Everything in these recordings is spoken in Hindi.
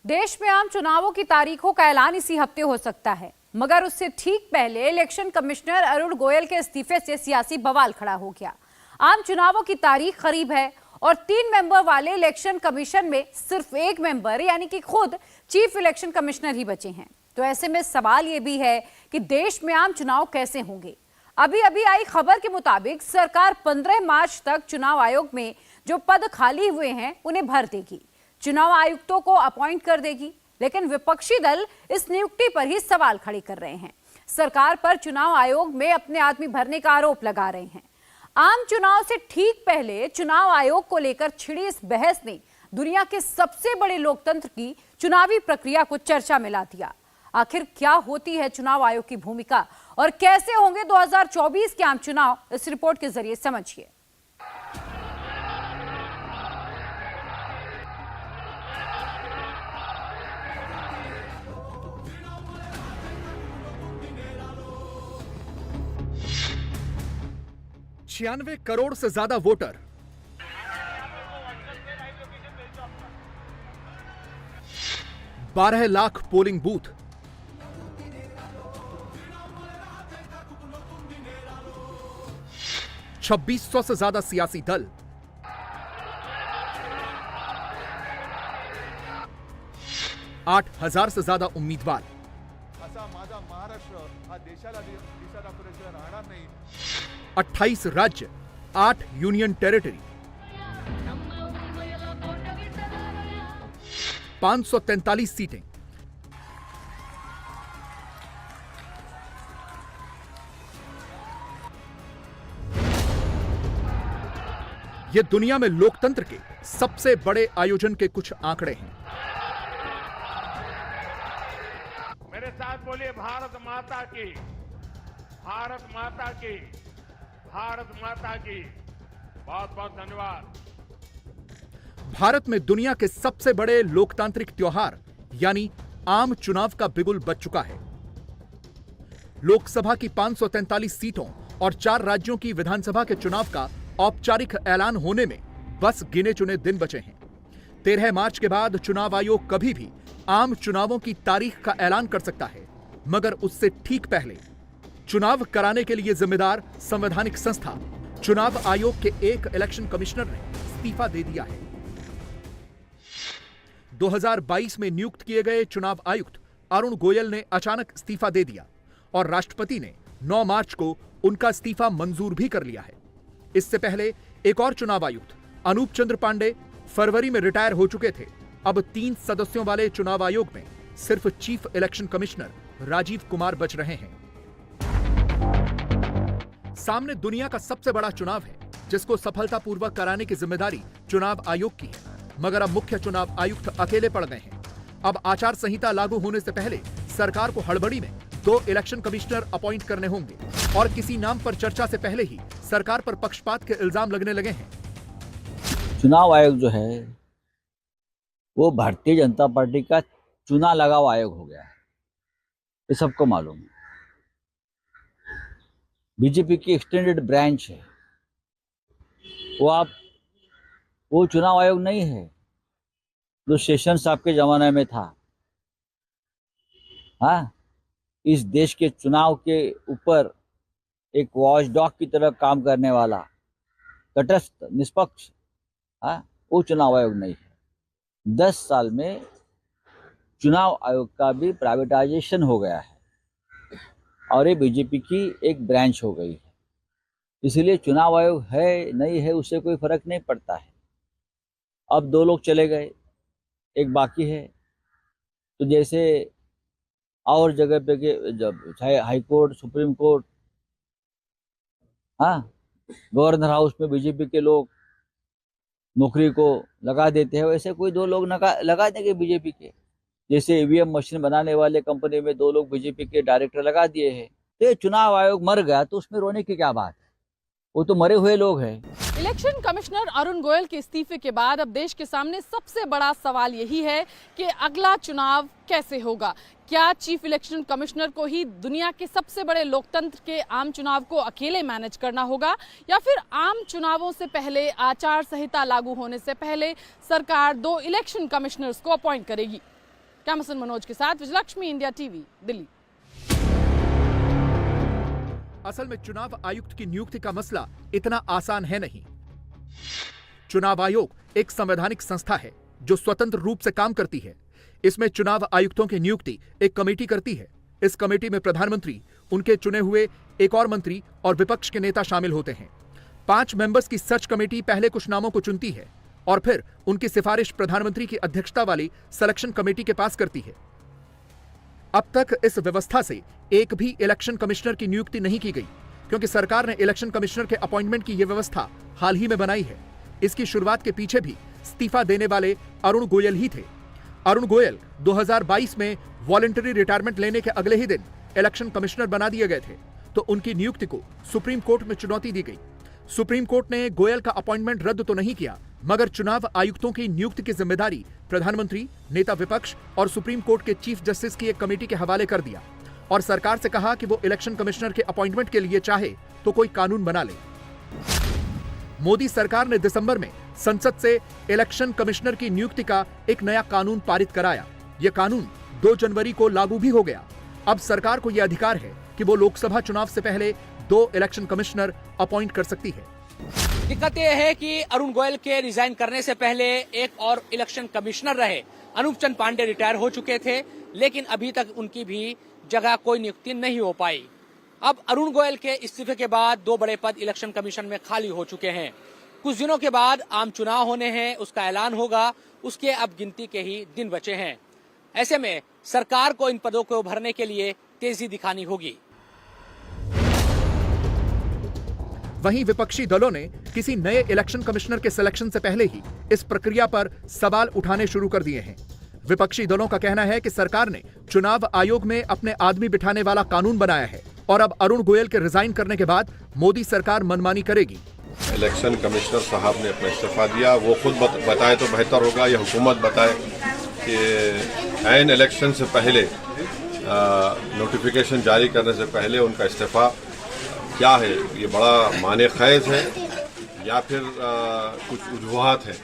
देश में आम चुनावों की तारीखों का ऐलान इसी हफ्ते हो सकता है, मगर उससे ठीक पहले इलेक्शन कमिश्नर अरुण गोयल के इस्तीफे से सियासी बवाल खड़ा हो गया। आम चुनावों की तारीख करीब है और 3 मेंबर वाले इलेक्शन कमीशन में सिर्फ 1 मेंबर यानी कि खुद चीफ इलेक्शन कमिश्नर ही बचे हैं। तो ऐसे में सवाल ये भी है कि देश में आम चुनाव कैसे होंगे। अभी अभी आई खबर के मुताबिक सरकार 15 मार्च तक चुनाव आयोग में जो पद खाली हुए हैं उन्हें भर देगी, चुनाव आयुक्तों को अपॉइंट कर देगी। लेकिन विपक्षी दल इस नियुक्ति पर ही सवाल खड़े कर रहे हैं। सरकार पर चुनाव आयोग में अपने आदमी भरने का आरोप लगा रहे हैं। आम चुनाव से ठीक पहले चुनाव आयोग को लेकर छिड़ी इस बहस ने दुनिया के सबसे बड़े लोकतंत्र की चुनावी प्रक्रिया को चर्चा में ला दिया। आखिर क्या होती है चुनाव आयोग की भूमिका और कैसे होंगे 2024 के आम चुनाव, इस रिपोर्ट के जरिए समझिए। छियानवे करोड़ से ज्यादा वोटर, 12 लाख पोलिंग बूथ, 2600 से ज्यादा सियासी दल, 8,000 से ज्यादा उम्मीदवार, असा माझा महाराष्ट्र हा देशाला दिशा दाखवल्याशिवाय राहणार नाही। 28 राज्य, 8 यूनियन टेरिटरी, 543 सीटें। ये दुनिया में लोकतंत्र के सबसे बड़े आयोजन के कुछ आंकड़े हैं। मेरे साथ बोलिए, भारत माता की, भारत माता की, भारत माता की। बहुत बहुत धन्यवाद। भारत में दुनिया के सबसे बड़े लोकतांत्रिक त्योहार यानी आम चुनाव का बिगुल बज चुका है। लोकसभा की 543 सीटों और 4 राज्यों की विधानसभा के चुनाव का औपचारिक ऐलान होने में बस गिने चुने दिन बचे हैं। 13 मार्च के बाद चुनाव आयोग कभी भी आम चुनावों की तारीख का ऐलान कर सकता है, मगर उससे ठीक पहले चुनाव कराने के लिए जिम्मेदार संवैधानिक संस्था चुनाव आयोग के एक इलेक्शन कमिश्नर ने इस्तीफा दे दिया है। 2022 में नियुक्त किए गए चुनाव आयुक्त अरुण गोयल ने अचानक इस्तीफा दे दिया और राष्ट्रपति ने 9 मार्च को उनका इस्तीफा मंजूर भी कर लिया है। इससे पहले एक और चुनाव आयुक्त अनूप चंद्र पांडे फरवरी में रिटायर हो चुके थे। अब 3 सदस्यों वाले चुनाव आयोग में सिर्फ chief election commissioner Rajiv Kumar बच रहे हैं। सामने दुनिया का सबसे बड़ा चुनाव है जिसको सफलतापूर्वक कराने की जिम्मेदारी चुनाव आयोग की है, मगर अब मुख्य चुनाव आयुक्त अकेले पड़ गए हैं। अब आचार संहिता लागू होने से पहले सरकार को हड़बड़ी में 2 इलेक्शन कमिश्नर अपॉइंट करने होंगे और किसी नाम पर चर्चा से पहले ही सरकार पर पक्षपात के इल्जाम लगने लगे हैं। चुनाव आयोग जो है वो भारतीय जनता पार्टी का चुनाव लगाव आयोग हो गया है, ये सबको मालूम है। बीजेपी की एक्सटेंडेड ब्रांच है वो चुनाव आयोग नहीं है जो शेषन साहब के जमाने में था। हाँ, इस देश के चुनाव के ऊपर एक वॉचडॉग की तरह काम करने वाला तटस्थ निष्पक्ष, हाँ, वो चुनाव आयोग नहीं है। 10 साल में चुनाव आयोग का भी प्राइवेटाइजेशन हो गया है और ये बीजेपी की एक ब्रांच हो गई है। इसलिए चुनाव आयोग है नहीं है उससे कोई फर्क नहीं पड़ता है। अब 2 लोग चले गए, एक बाकी है। तो जैसे और जगह पे के जब चाहे हाई कोर्ट, सुप्रीम कोर्ट, हाँ, गवर्नर हाउस में बीजेपी के लोग नौकरी को लगा देते हैं, वैसे कोई 2 लोग लगा देंगे बीजेपी के। जैसे ईवीएम मशीन बनाने वाले कंपनी में 2 लोग बीजेपी के डायरेक्टर लगा दिए हैं। तो ये चुनाव आयोग मर गया तो उसमें रोने की क्या बात है, वो तो मरे हुए लोग हैं। इलेक्शन कमिश्नर अरुण गोयल के इस्तीफे के बाद अब देश के सामने सबसे बड़ा सवाल यही है कि अगला चुनाव कैसे होगा। क्या चीफ इलेक्शन कमिश्नर को ही दुनिया के सबसे बड़े लोकतंत्र के आम चुनाव को अकेले मैनेज करना होगा, या फिर आम चुनावों से पहले, आचार संहिता लागू होने से पहले सरकार 2 इलेक्शन कमिश्नर्स को अपॉइंट करेगी। कैमरामैन मनोज के साथ विजयलक्ष्मी, इंडिया टीवी, दिल्ली। असल में चुनाव आयुक्त की नियुक्ति का मसला इतना आसान है नहीं। चुनाव आयोग एक संवैधानिक संस्था है जो स्वतंत्र रूप से काम करती है। इसमें चुनाव आयुक्तों की नियुक्ति एक कमेटी करती है। इस कमेटी में प्रधानमंत्री, उनके चुने हुए एक और मंत्री और विपक्ष के नेता शामिल होते हैं। 5 मेंबर्स की सर्च कमेटी पहले कुछ नामों को चुनती है और फिर उनकी सिफारिश प्रधानमंत्री की अध्यक्षता वाली सिलेक्शन कमेटी के पास करती है। अब तक इस व्यवस्था से एक भी इलेक्शन कमिश्नर की नियुक्ति नहीं की गई, क्योंकि सरकार ने इलेक्शन कमिश्नर के अपॉइंटमेंट की यह व्यवस्था हाल ही में बनाई है। इसकी शुरुआत के पीछे भी इस्तीफा देने वाले अरुण गोयल ही थे। अरुण गोयल 2022 में वॉलंटरी रिटायरमेंट लेने के अगले ही दिन इलेक्शन कमिश्नर बना दिए गए थे, तो उनकी नियुक्ति को सुप्रीम कोर्ट में चुनौती दी गई। सुप्रीम कोर्ट ने गोयल का अपॉइंटमेंट रद्द तो नहीं किया, मगर चुनाव आयुक्तों की नियुक्ति की जिम्मेदारी प्रधानमंत्री, नेता विपक्ष और सुप्रीम कोर्ट के चीफ जस्टिस की एक कमेटी के हवाले कर दिया और सरकार से कहा कि वो इलेक्शन कमिश्नर के अपॉइंटमेंट के लिए चाहे तो कोई कानून बना ले। मोदी सरकार ने दिसंबर में संसद से इलेक्शन कमिश्नर की नियुक्ति का एक नया कानून पारित कराया। यह कानून 2 जनवरी को लागू भी हो गया। अब सरकार को यह अधिकार है कि वो लोकसभा चुनाव से पहले 2 इलेक्शन कमिश्नर अपॉइंट कर सकती है। दिक्कत यह है कि अरुण गोयल के रिजाइन करने से पहले एक और इलेक्शन कमिश्नर रहे अनूप चंद पांडे रिटायर हो चुके थे, लेकिन अभी तक उनकी भी जगह कोई नियुक्ति नहीं हो पाई। अब अरुण गोयल के इस्तीफे के बाद 2 बड़े पद इलेक्शन कमीशन में खाली हो चुके हैं। कुछ दिनों के बाद आम चुनाव होने हैं, उसका ऐलान होगा, उसके अब गिनती के ही दिन बचे हैं। ऐसे में सरकार को इन पदों को भरने के लिए तेजी दिखानी होगी। वहीं विपक्षी दलों ने किसी नए इलेक्शन कमिश्नर के सिलेक्शन से पहले ही इस प्रक्रिया पर सवाल उठाने शुरू कर दिए हैं। विपक्षी दलों का कहना है कि सरकार ने चुनाव आयोग में अपने आदमी बिठाने वाला कानून बनाया है और अब अरुण गोयल के रिजाइन करने के बाद मोदी सरकार मनमानी करेगी। इलेक्शन कमिश्नर साहब ने अपना इस्तीफा दिया, वो खुद बताए तो बेहतर होगा, या हुकूमत बताए कि ऐन इलेक्शन से पहले नोटिफिकेशन जारी करने से पहले उनका इस्तीफा क्या है, ये बड़ा माने खैज है या फिर कुछ वजूहात है।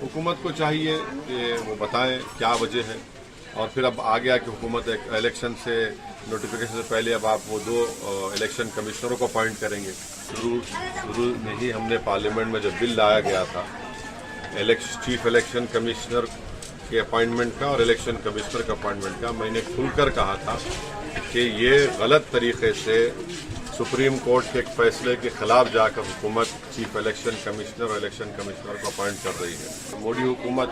हुकूमत को चाहिए कि वो बताएं क्या वजह है, और फिर अब आ गया कि हुकूमत एक इलेक्शन से नोटिफिकेशन से पहले अब आप वो 2 इलेक्शन कमिश्नरों को अपॉइंट करेंगे। शुरू में ही हमने पार्लियामेंट में जब बिल लाया गया था चीफ इलेक्शन कमिश्नर के अपॉइंटमेंट का और इलेक्शन कमिश्नर के अपॉइंटमेंट का, मैंने खुलकर कहा था कि ये गलत तरीके से सुप्रीम कोर्ट के एक फैसले के खिलाफ जाकर हुकूमत चीफ इलेक्शन कमिश्नर और इलेक्शन कमिश्नर को अपॉइंट कर रही है। मोदी हुकूमत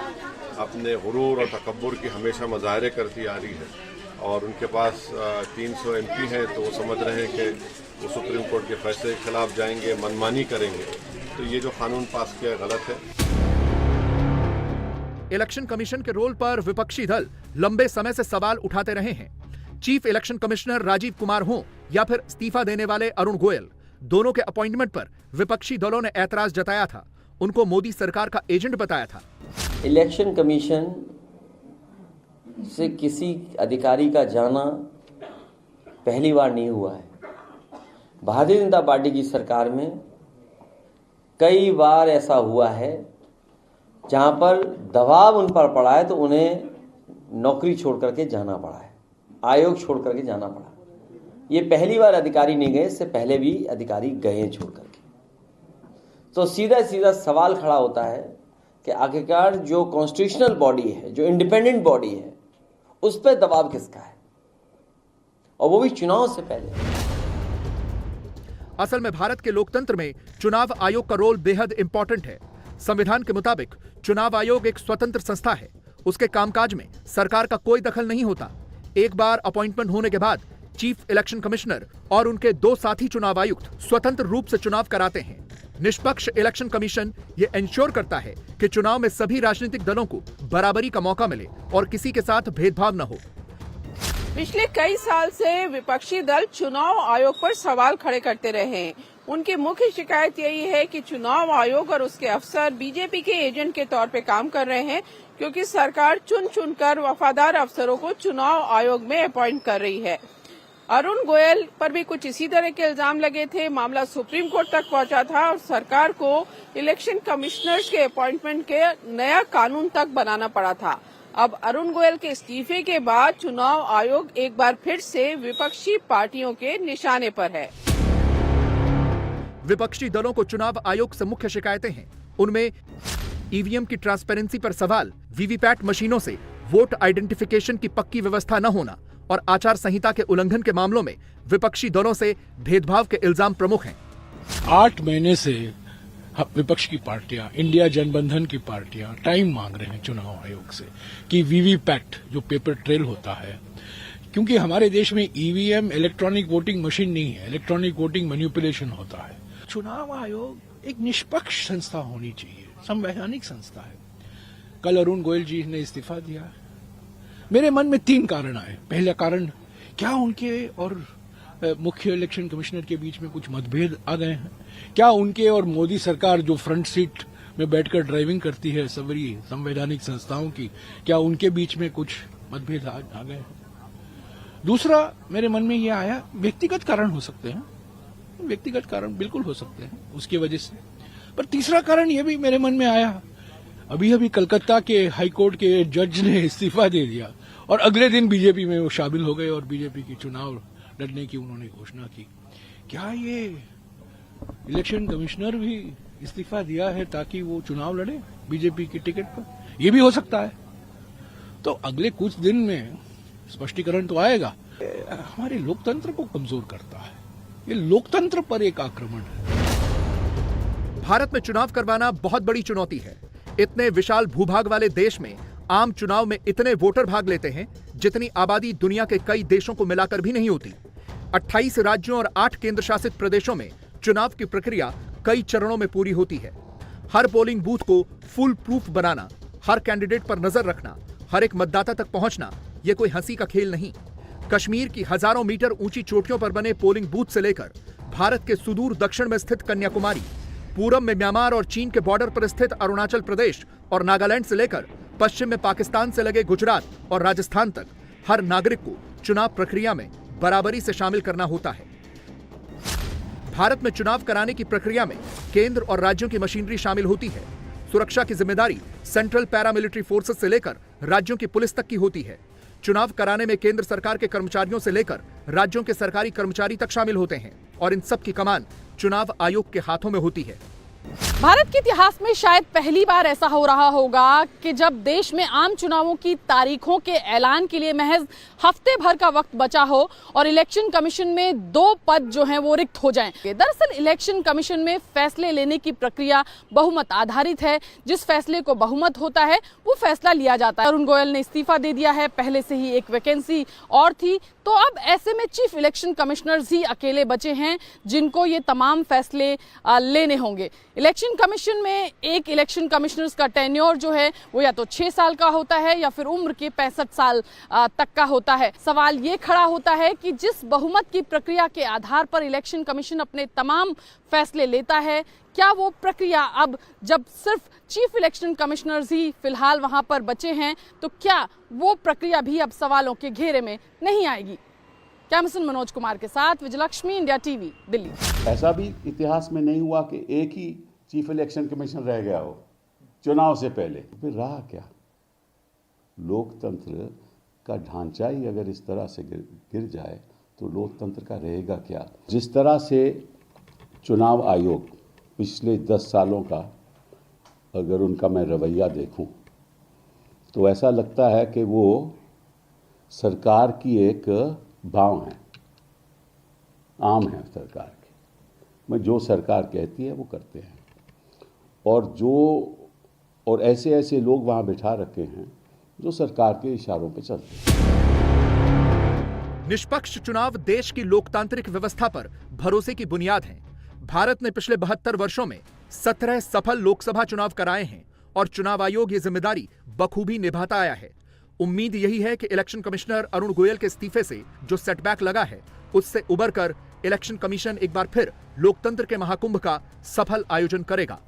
अपने गुरूर और तकब्बुर की हमेशा मुजाहरे करती आ रही है, और उनके पास 300 MP हैं, तो वो समझ रहे हैं कि वो सुप्रीम कोर्ट के फैसले के खिलाफ जाएंगे, मनमानी करेंगे। तो ये जो कानून पास किया गलत है। इलेक्शन कमीशन के रोल पर विपक्षी दल लंबे समय से सवाल उठाते रहे हैं। Chief election commissioner Rajiv Kumar हों या फिर इस्तीफा देने वाले अरुण गोयल, दोनों के अपॉइंटमेंट पर विपक्षी दलों ने ऐतराज जताया था। उनको मोदी सरकार का एजेंट बताया था। इलेक्शन कमीशन से किसी अधिकारी का जाना पहली बार नहीं हुआ है। भारतीय जनता पार्टी की सरकार में कई बार ऐसा हुआ है जहां पर दबाव उन पर पड़ा है तो उन्हें नौकरी छोड़ करके जाना पड़ा है, आयोग छोड़ करके जाना पड़ा। ये पहली बार अधिकारी नहीं गए, इससे पहले भी अधिकारी गए छोड़ करके। तो सीधा सीधा सवाल खड़ा होता है कि आखिरकार जो कॉन्स्टिट्यूशनल बॉडी है, जो इंडिपेंडेंट बॉडी है, उस पर दबाव किसका है, और वो भी चुनाव से पहले। असल में भारत के लोकतंत्र में चुनाव आयोग का रोल बेहद इंपॉर्टेंट है। संविधान के मुताबिक चुनाव आयोग एक स्वतंत्र संस्था है। उसके कामकाज में सरकार का कोई दखल नहीं होता। एक बार अपॉइंटमेंट होने के बाद चीफ इलेक्शन कमिश्नर और उनके 2 साथी चुनाव आयुक्त स्वतंत्र रूप से चुनाव कराते हैं। निष्पक्ष इलेक्शन कमीशन ये इंश्योर करता है कि चुनाव में सभी राजनीतिक दलों को बराबरी का मौका मिले और किसी के साथ भेदभाव न हो। पिछले कई साल से विपक्षी दल चुनाव आयोग पर सवाल खड़े करते रहे हैं। उनकी मुख्य शिकायत यही है कि चुनाव आयोग और उसके अफसर बीजेपी के एजेंट के तौर पे काम कर रहे हैं, क्योंकि सरकार चुन चुनकर वफादार अफसरों को चुनाव आयोग में अपॉइंट कर रही है। अरुण गोयल पर भी कुछ इसी तरह के इल्जाम लगे थे। मामला सुप्रीम कोर्ट तक पहुंचा था और सरकार को इलेक्शन कमिश्नर्स के अपॉइंटमेंट के नया कानून तक बनाना पड़ा था। अब अरुण गोयल के इस्तीफे के बाद चुनाव आयोग एक बार फिर से विपक्षी पार्टियों के निशाने पर है। विपक्षी दलों को चुनाव आयोग से मुख्य शिकायतें हैं। उनमें ईवीएम की ट्रांसपेरेंसी पर सवाल, वीवीपैट मशीनों से वोट आइडेंटिफिकेशन की पक्की व्यवस्था न होना और आचार संहिता के उल्लंघन के मामलों में विपक्षी दलों से भेदभाव के इल्जाम प्रमुख हैं। 8 महीने से विपक्ष की पार्टियां, इंडिया जनबंधन की पार्टियां टाइम मांग रहे हैं चुनाव आयोग से कि वीवीपैट जो पेपर ट्रेल होता है, क्योंकि हमारे देश में ईवीएम इलेक्ट्रॉनिक वोटिंग मशीन नहीं है, इलेक्ट्रॉनिक वोटिंग मैनिपुलेशन होता है। चुनाव आयोग एक निष्पक्ष संस्था होनी चाहिए, संवैधानिक संस्था है। कल अरुण गोयल जी ने इस्तीफा दिया। मेरे मन में 3 कारण आए। पहला कारण, क्या उनके और मुख्य इलेक्शन कमिश्नर के बीच में कुछ मतभेद आ गए हैं? क्या उनके और मोदी सरकार जो फ्रंट सीट में बैठकर ड्राइविंग करती है सभी संवैधानिक संस्थाओं की, क्या उनके बीच में कुछ मतभेद आ गए हैं? दूसरा मेरे मन में यह आया, व्यक्तिगत कारण हो सकते हैं, व्यक्तिगत कारण बिल्कुल हो सकते हैं उसकी वजह से। पर तीसरा कारण यह भी मेरे मन में आया, अभी कलकत्ता के हाई कोर्ट के जज ने इस्तीफा दे दिया और अगले दिन बीजेपी में वो शामिल हो गए और बीजेपी की चुनाव लड़ने की उन्होंने घोषणा की। क्या ये इलेक्शन कमिश्नर भी इस्तीफा दिया है ताकि वो चुनाव लड़े बीजेपी की टिकट पर? ये भी हो सकता है। तो अगले कुछ दिन में स्पष्टीकरण तो आएगा। हमारे लोकतंत्र को कमजोर करता है, ये लोकतंत्र पर एक आक्रमण है। भारत में चुनाव करवाना बहुत बड़ी चुनौती है। इतने विशाल भूभाग वाले देश में आम चुनाव में इतने वोटर भाग लेते हैं जितनी आबादी दुनिया के कई देशों को मिलाकर भी नहीं होती। 28 राज्यों और 8 केंद्र शासित प्रदेशों में चुनाव की प्रक्रिया कई चरणों में पूरी होती है। हर पोलिंग बूथ को फुल प्रूफ बनाना, हर कैंडिडेट पर नजर रखना, हर एक मतदाता तक पहुंचना, यह कोई हंसी का खेल नहीं। कश्मीर की हजारों मीटर ऊंची चोटियों पर बने पोलिंग बूथ से लेकर भारत के सुदूर दक्षिण में स्थित कन्याकुमारी, पूरब में म्यांमार और चीन के बॉर्डर पर स्थित अरुणाचल प्रदेश और नागालैंड से लेकर पश्चिम में पाकिस्तान से लगे गुजरात और राजस्थान तक हर नागरिक को चुनाव प्रक्रिया में बराबरी से शामिल करना होता है। भारत में चुनाव कराने की प्रक्रिया में केंद्र और राज्यों की मशीनरी शामिल होती है। सुरक्षा की जिम्मेदारी सेंट्रल पैरामिलिट्री फोर्सेस से लेकर राज्यों की पुलिस तक की होती है। चुनाव कराने में केंद्र सरकार के कर्मचारियों से लेकर राज्यों के सरकारी कर्मचारी तक शामिल होते हैं और इन सब की कमान चुनाव आयोग के हाथों में होती है। भारत के इतिहास में शायद पहली बार ऐसा हो रहा होगा कि जब देश में आम चुनावों की तारीखों के ऐलान के लिए महज हफ्ते भर का वक्त बचा हो और इलेक्शन कमीशन में 2 पद जो हैं वो रिक्त हो जाएं। दरअसल इलेक्शन कमीशन में फैसले लेने की प्रक्रिया बहुमत आधारित है। जिस फैसले को बहुमत होता है वो फैसला लिया जाता है। अरुण गोयल ने इस्तीफा दे दिया है, पहले से ही एक वैकेंसी और थी, तो अब ऐसे में चीफ इलेक्शन कमिश्नर्स ही अकेले बचे हैं जिनको ये तमाम फैसले लेने होंगे। इलेक्शन कमीशन में एक इलेक्शन कमिश्नर्स का टेन्योर जो है वो या तो 6 साल का होता है या फिर उम्र के 65 साल तक का होता है। सवाल ये खड़ा होता है कि जिस बहुमत की प्रक्रिया के आधार पर इलेक्शन कमीशन अपने तमाम फैसले लेता है, क्या वो प्रक्रिया अब जब सिर्फ चीफ इलेक्शन कमिश्नर्स ही फिलहाल वहां पर बचे हैं तो क्या वो प्रक्रिया भी अब सवालों के घेरे में नहीं आएगी? कैमरामैन मनोज कुमार के साथ विजयलक्ष्मी, इंडिया टीवी, दिल्ली। ऐसा भी इतिहास में नहीं हुआ कि एक ही चीफ इलेक्शन कमीशन रह गया हो चुनाव से पहले। फिर रहा क्या? लोकतंत्र का ढांचा ही अगर इस तरह से गिर जाए तो लोकतंत्र का रहेगा क्या? जिस तरह से चुनाव आयोग पिछले 10 सालों का अगर उनका मैं रवैया देखूं तो ऐसा लगता है कि वो सरकार की एक भाव है, आम है सरकार की। मैं जो सरकार कहती है वो करते हैं और ऐसे लोग वहां बिठा रखे हैं जो सरकार के इशारों पे चलते हैं। निष्पक्ष चुनाव देश की लोकतांत्रिक व्यवस्था पर भरोसे की बुनियाद है। भारत ने पिछले 72 वर्षों में 17 सफल लोकसभा चुनाव कराए हैं और चुनाव आयोग ये जिम्मेदारी बखूबी निभाता आया है। उम्मीद यही है कि इलेक्शन कमिश्नर अरुण गोयल के इस्तीफे से जो सेटबैक लगा है उससे उबरकर इलेक्शन कमीशन एक बार फिर लोकतंत्र के महाकुंभ का सफल आयोजन करेगा।